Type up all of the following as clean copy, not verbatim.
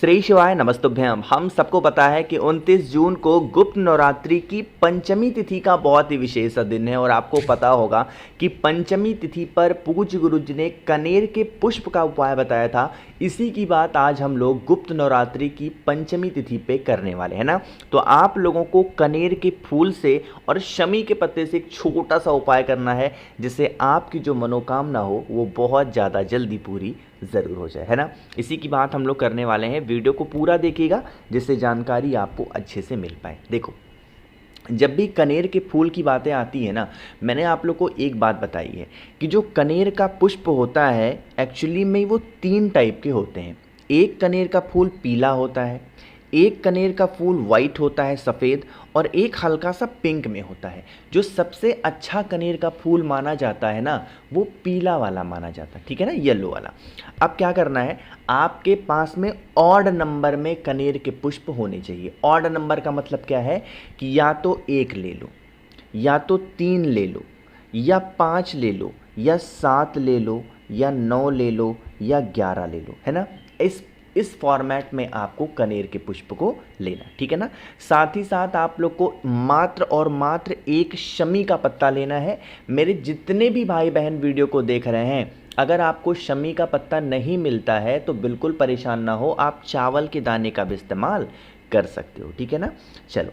श्री शिवाय नमस्तुभ्यम। हम सबको पता है कि 29 जून को गुप्त नवरात्रि की पंचमी तिथि का बहुत ही विशेष दिन है और आपको पता होगा कि पंचमी तिथि पर पूज्य गुरु जी ने कनेर के पुष्प का उपाय बताया था। इसी की बात आज हम लोग गुप्त नवरात्रि की पंचमी तिथि पे करने वाले हैं ना। तो आप लोगों को कनेर के फूल से और शमी के पत्ते से एक छोटा सा उपाय करना है जिससे आपकी जो मनोकामना हो वो बहुत ज़्यादा जल्दी पूरी ज़रूर हो जाए, है ना। इसी की बात हम लोग करने वाले हैं। वीडियो को पूरा देखिएगा जिससे जानकारी आपको अच्छे से मिल पाए। देखो, जब भी कनेर के फूल की बातें आती है ना, मैंने आप लोग को एक बात बताई है कि जो कनेर का पुष्प होता है एक्चुअली में वो 3 टाइप के होते हैं। एक कनेर का फूल पीला होता है, एक कनेर का फूल वाइट होता है सफ़ेद, और एक हल्का सा पिंक में होता है। जो सबसे अच्छा कनेर का फूल माना जाता है ना वो पीला वाला माना जाता है, ठीक है ना, येलो वाला। अब क्या करना है, आपके पास में ऑड नंबर में कनेर के पुष्प होने चाहिए। ऑड नंबर का मतलब क्या है कि या तो 1 ले लो, या तो 3 ले लो, या 5 ले लो, या 7 ले लो, या 9 ले लो, या 11 ले लो, है ना। इस फॉर्मेट में आपको कनेर के पुष्प को लेना, ठीक है ना। साथ ही साथ आप लोग को मात्र और मात्र एक शमी का पत्ता लेना है। मेरे जितने भी भाई बहन वीडियो को देख रहे हैं, अगर आपको शमी का पत्ता नहीं मिलता है तो बिल्कुल परेशान ना हो, आप चावल के दाने का भी इस्तेमाल कर सकते हो, ठीक है ना। चलो,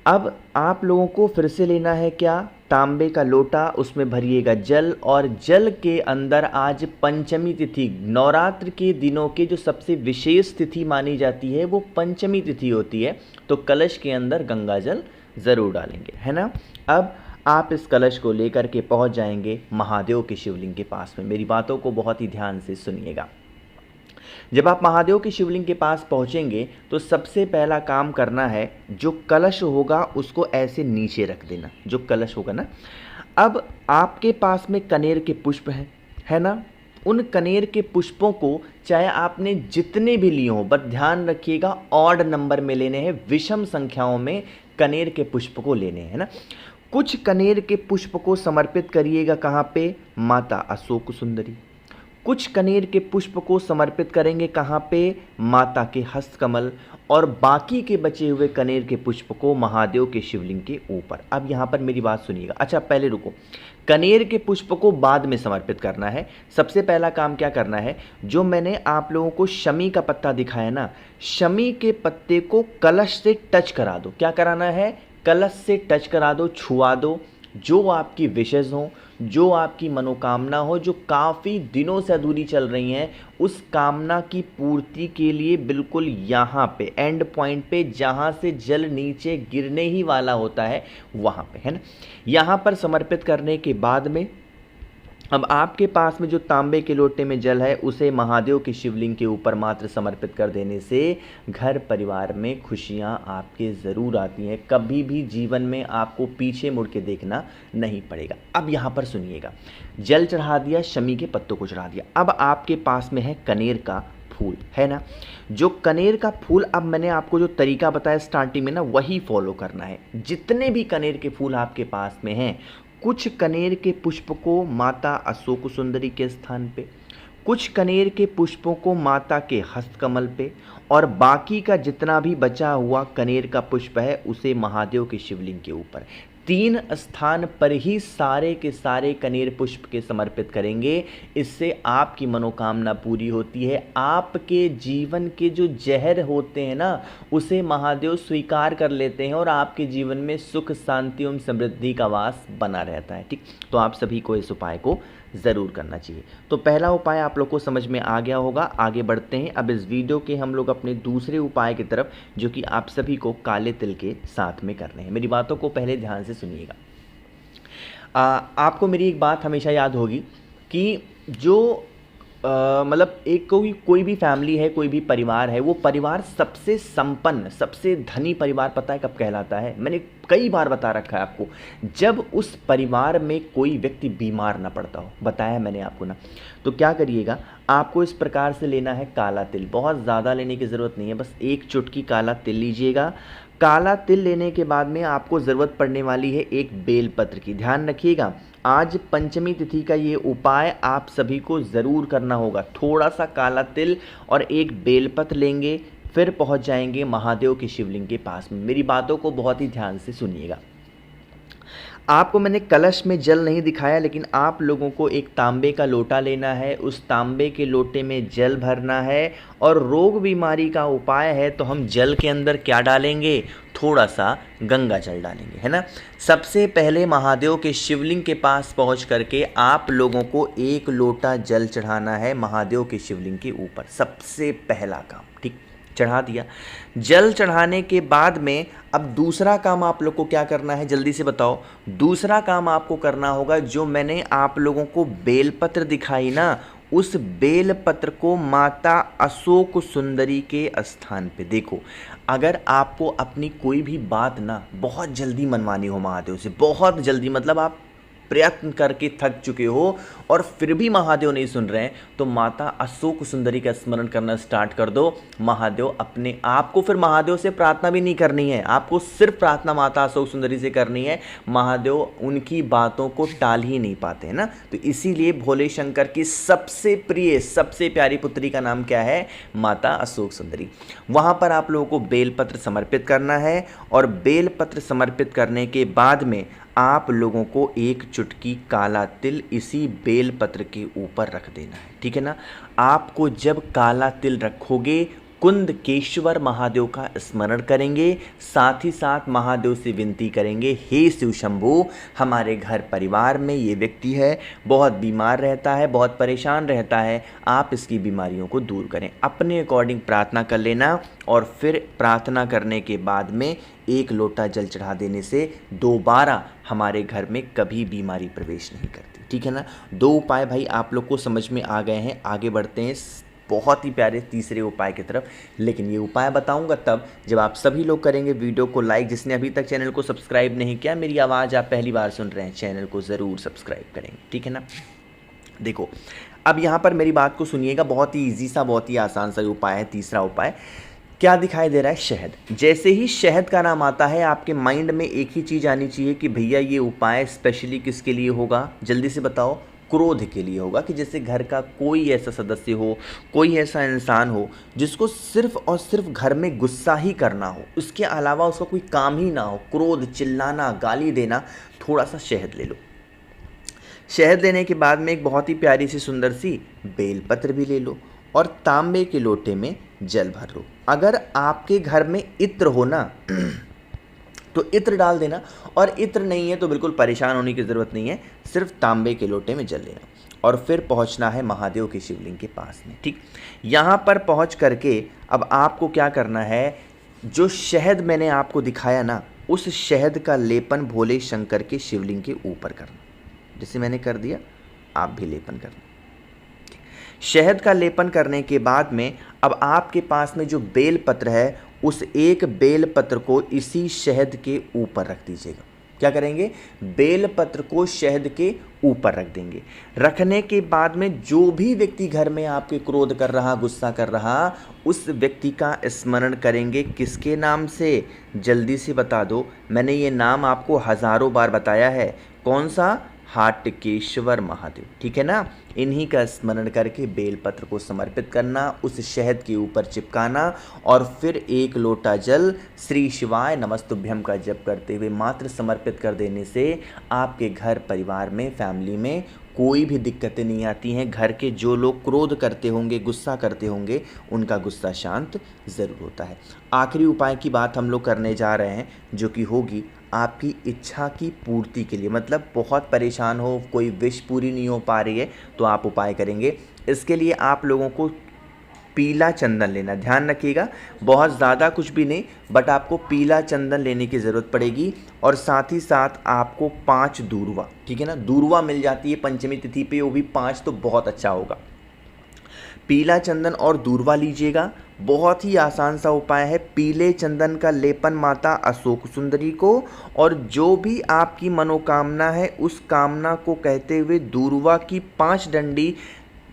अब आप लोगों को फिर से लेना है क्या, तांबे का लोटा, उसमें भरिएगा जल, और जल के अंदर आज पंचमी तिथि, नवरात्र के दिनों के जो सबसे विशेष तिथि मानी जाती है वो पंचमी तिथि होती है। तो कलश के अंदर गंगा जल ज़रूर डालेंगे, है ना। अब आप इस कलश को लेकर के पहुंच जाएंगे महादेव के शिवलिंग के पास में। मेरी बातों को बहुत ही ध्यान से सुनिएगा। जब आप महादेव के शिवलिंग के पास पहुंचेंगे तो सबसे पहला काम करना है, जो कलश होगा उसको ऐसे नीचे रख देना, जो कलश होगा ना। अब आपके पास में कनेर के पुष्प हैं, है ना। उन कनेर के पुष्पों को चाहे आपने जितने भी लिए हों, बस ध्यान रखिएगा ऑड नंबर में लेने हैं, विषम संख्याओं में कनेर के पुष्प को लेने हैं, है ना। कुछ कनेर के पुष्प को समर्पित करिएगा कहाँ पे, माता अशोक सुंदरी। कुछ कनेर के पुष्प को समर्पित करेंगे कहाँ पे, माता के हस्तकमल, और बाकी के बचे हुए कनेर के पुष्प को महादेव के शिवलिंग के ऊपर। अब यहाँ पर मेरी बात सुनिएगा। अच्छा, पहले रुको, कनेर के पुष्प को बाद में समर्पित करना है। सबसे पहला काम क्या करना है, जो मैंने आप लोगों को शमी का पत्ता दिखाया ना, शमी के पत्ते को कलश से टच करा दो। क्या कराना है, कलश से टच करा दो, छुआ दो। जो आपकी विशेष हों, जो आपकी मनोकामना हो, जो काफ़ी दिनों से अधूरी चल रही हैं, उस कामना की पूर्ति के लिए बिल्कुल यहाँ पे एंड पॉइंट पे, जहाँ से जल नीचे गिरने ही वाला होता है वहाँ पे, है ना। यहाँ पर समर्पित करने के बाद में अब आपके पास में जो तांबे के लोटे में जल है उसे महादेव के शिवलिंग के ऊपर मात्र समर्पित कर देने से घर परिवार में खुशियां आपके ज़रूर आती हैं। कभी भी जीवन में आपको पीछे मुड़ के देखना नहीं पड़ेगा। अब यहाँ पर सुनिएगा, जल चढ़ा दिया, शमी के पत्तों को चढ़ा दिया। अब आपके पास में है कनेर का फूल, है ना। जो कनेर का फूल, अब मैंने आपको जो तरीका बताया स्टार्टिंग में ना, वही फॉलो करना है। जितने भी कनेर के फूल आपके पास में हैं, कुछ कनेर के पुष्प को माता अशोक सुंदरी के स्थान पे, कुछ कनेर के पुष्पों को माता के हस्तकमल पे, और बाकी का जितना भी बचा हुआ कनेर का पुष्प है उसे महादेव के शिवलिंग के ऊपर। 3 स्थान पर ही सारे के सारे कनेर पुष्प के समर्पित करेंगे। इससे आपकी मनोकामना पूरी होती है। आपके जीवन के जो जहर होते हैं ना, उसे महादेव स्वीकार कर लेते हैं और आपके जीवन में सुख, शांति एवं समृद्धि का वास बना रहता है, ठीक। तो आप सभी को इस उपाय को ज़रूर करना चाहिए। तो पहला उपाय आप लोग को समझ में आ गया होगा। आगे बढ़ते हैं। अब इस वीडियो के हम लोग अपने दूसरे उपाय की तरफ, जो कि आप सभी को काले तिल के साथ में करने हैं। मेरी बातों को पहले ध्यान से सुनिएगा। आपको मेरी एक बात हमेशा याद होगी कि जो मतलब एक कोई भी फैमिली है, कोई भी परिवार है, वो परिवार सबसे संपन्न, सबसे धनी परिवार पता है कब कहलाता है? मैंने कई बार बता रखा है आपको, जब उस परिवार में कोई व्यक्ति बीमार ना पड़ता हो। बताया मैंने आपको ना। तो क्या करिएगा, आपको इस प्रकार से लेना है काला तिल। बहुत ज़्यादा लेने की ज़रूरत नहीं है, बस 1 चुटकी काला तिल लीजिएगा। काला तिल लेने के बाद में आपको ज़रूरत पड़ने वाली है एक बेलपत्र की। ध्यान रखिएगा, आज पंचमी तिथि का ये उपाय आप सभी को ज़रूर करना होगा। थोड़ा सा काला तिल और एक बेलपत्र लेंगे, फिर पहुंच जाएंगे महादेव के शिवलिंग के पास में। मेरी बातों को बहुत ही ध्यान से सुनिएगा। आपको मैंने कलश में जल नहीं दिखाया, लेकिन आप लोगों को एक तांबे का लोटा लेना है, उस तांबे के लोटे में जल भरना है और रोग बीमारी का उपाय है तो हम जल के अंदर क्या डालेंगे, थोड़ा सा गंगा जल डालेंगे, है ना। सबसे पहले महादेव के शिवलिंग के पास पहुंच करके आप लोगों को एक लोटा जल चढ़ाना है महादेव के शिवलिंग के ऊपर, सबसे पहला काम, ठीक। चढ़ा दिया। जल चढ़ाने के बाद में अब दूसरा काम आप लोग को क्या करना है, जल्दी से बताओ। दूसरा काम आपको करना होगा, जो मैंने आप लोगों को बेलपत्र दिखाई ना, उस बेलपत्र को माता अशोक सुंदरी के स्थान पे देखो। अगर आपको अपनी कोई भी बात ना बहुत जल्दी मनवानी हो महादेव से, बहुत जल्दी, मतलब आप प्रयत्न करके थक चुके हो और फिर भी महादेव नहीं सुन रहे हैं, तो माता अशोक सुंदरी का स्मरण करना स्टार्ट कर दो। महादेव अपने आप को, फिर महादेव से प्रार्थना भी नहीं करनी है, आपको सिर्फ प्रार्थना माता अशोक सुंदरी से करनी है। महादेव उनकी बातों को टाल ही नहीं पाते हैं ना, तो इसीलिए भोले शंकर की सबसे प्रिय, सबसे प्यारी पुत्री का नाम क्या है, माता अशोक सुंदरी। वहाँ पर आप लोगों को बेलपत्र समर्पित करना है और बेलपत्र समर्पित करने के बाद में आप लोगों को एक चुटकी काला तिल इसी बेलपत्र के ऊपर रख देना है, ठीक है ना। आपको जब काला तिल रखोगे, कुंदकेश्वर महादेव का स्मरण करेंगे, साथ ही साथ महादेव से विनती करेंगे, हे शिव शंभू, हमारे घर परिवार में ये व्यक्ति है, बहुत बीमार रहता है, बहुत परेशान रहता है, आप इसकी बीमारियों को दूर करें। अपने अकॉर्डिंग प्रार्थना कर लेना और फिर प्रार्थना करने के बाद में एक लोटा जल चढ़ा देने से दोबारा हमारे घर में कभी बीमारी प्रवेश नहीं करती, ठीक है ना। दो उपाय भाई आप लोग को समझ में आ गए हैं। आगे बढ़ते हैं बहुत ही प्यारे तीसरे उपाय की तरफ, लेकिन ये उपाय बताऊंगा तब जब आप सभी लोग करेंगे वीडियो को लाइक। जिसने अभी तक चैनल को सब्सक्राइब नहीं किया, मेरी आवाज़ आप पहली बार सुन रहे हैं, चैनल को ज़रूर सब्सक्राइब करेंगे, ठीक है ना। देखो अब यहाँ पर मेरी बात को सुनिएगा, बहुत ही ईजी सा, बहुत ही आसान सा उपाय है। तीसरा उपाय क्या दिखाई दे रहा है, शहद। जैसे ही शहद का नाम आता है आपके माइंड में एक ही चीज़ आनी चाहिए कि भैया ये उपाय स्पेशली किसके लिए होगा, जल्दी से बताओ। क्रोध के लिए होगा, कि जैसे घर का कोई ऐसा सदस्य हो, कोई ऐसा इंसान हो जिसको सिर्फ और सिर्फ घर में गुस्सा ही करना हो, उसके अलावा उसका कोई काम ही ना हो, क्रोध, चिल्लाना, गाली देना। थोड़ा सा शहद ले लो। शहद लेने के बाद में एक बहुत ही प्यारी सी सुंदर सी बेलपत्र भी ले लो और तांबे के लोटे में जल भर लो। अगर आपके घर में इत्र हो ना तो इत्र डाल देना, और इत्र नहीं है तो बिल्कुल परेशान होने की ज़रूरत नहीं है, सिर्फ तांबे के लोटे में जल लेना और फिर पहुंचना है महादेव के शिवलिंग के पास में, ठीक। यहाँ पर पहुंच करके अब आपको क्या करना है, जो शहद मैंने आपको दिखाया ना, उस शहद का लेपन भोले शंकर के शिवलिंग के ऊपर करना। जैसे मैंने कर दिया, आप भी लेपन करना। शहद का लेपन करने के बाद में अब आपके पास में जो बेल पत्र है, उस एक बेल पत्र को इसी शहद के ऊपर रख दीजिएगा। क्या करेंगे, बेल पत्र को शहद के ऊपर रख देंगे। रखने के बाद में जो भी व्यक्ति घर में आपके क्रोध कर रहा, गुस्सा कर रहा, उस व्यक्ति का स्मरण करेंगे। किसके नाम से, जल्दी से बता दो। मैंने ये नाम आपको हज़ारों बार बताया है। कौन सा, हाटकेश्वर महादेव, ठीक है ना। इन्हीं का स्मरण करके बेलपत्र को समर्पित करना, उस शहद के ऊपर चिपकाना और फिर एक लोटा जल श्री शिवाय नमस्तुभ्यम का जप करते हुए मात्र समर्पित कर देने से आपके घर परिवार में, फैमिली में कोई भी दिक्कतें नहीं आती हैं। घर के जो लोग क्रोध करते होंगे, गुस्सा करते होंगे, उनका गुस्सा शांत ज़रूर होता है। आखिरी उपाय की बात हम लोग करने जा रहे हैं, जो कि होगी आपकी इच्छा की पूर्ति के लिए। मतलब बहुत परेशान हो, कोई विश पूरी नहीं हो पा रही है, तो आप उपाय करेंगे। इसके लिए आप लोगों को पीला चंदन लेना, ध्यान रखिएगा, बहुत ज़्यादा कुछ भी नहीं, बट आपको पीला चंदन लेने की ज़रूरत पड़ेगी। और साथ ही साथ आपको 5 दूर्वा, ठीक है ना, दूर्वा मिल जाती है पंचमी तिथि पे, वो भी 5 तो बहुत अच्छा होगा। पीला चंदन और दूर्वा लीजिएगा। बहुत ही आसान सा उपाय है। पीले चंदन का लेपन माता अशोक सुंदरी को, और जो भी आपकी मनोकामना है उस कामना को कहते हुए दूर्वा की 5 डंडी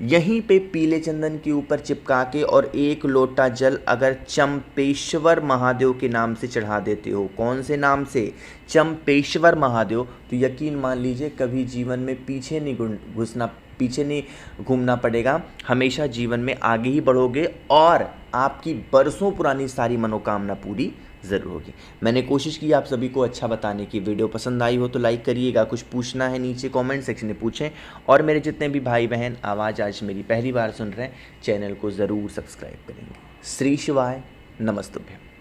यहीं पे पीले चंदन के ऊपर चिपका के और एक लोटा जल अगर चंपेश्वर महादेव के नाम से चढ़ा देते हो, कौन से नाम से, चंपेश्वर महादेव, तो यकीन मान लीजिए कभी जीवन में पीछे नहीं घूमना पड़ेगा। हमेशा जीवन में आगे ही बढ़ोगे और आपकी बरसों पुरानी सारी मनोकामना पूरी ज़रूर होगी। मैंने कोशिश की आप सभी को अच्छा बताने की। वीडियो पसंद आई हो तो लाइक करिएगा, कुछ पूछना है नीचे कमेंट सेक्शन में पूछें, और मेरे जितने भी भाई बहन आवाज़ आज मेरी पहली बार सुन रहे हैं, चैनल को ज़रूर सब्सक्राइब करेंगे। श्री शिवाय, नमस्तुभ्यम।